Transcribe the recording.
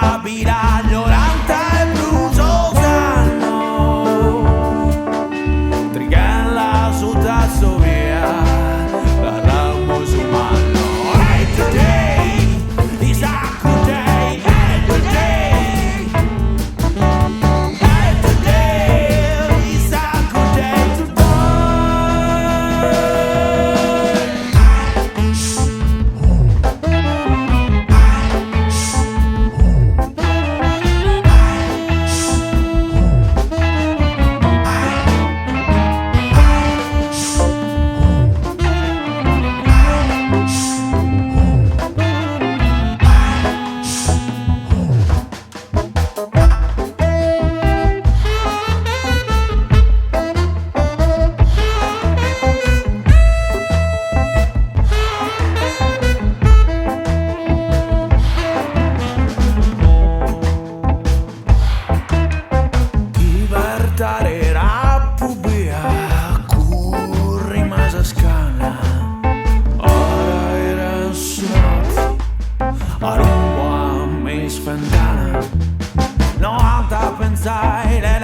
capirà, ignorante e bruciosano trigella su tasso via la ramo su mano. Hey today is a good day. Hey today, hey today is a good day today. Libertare Rappubia, curri masa scala, ora era sot, a rumbo a me spendana, no alta pensai, le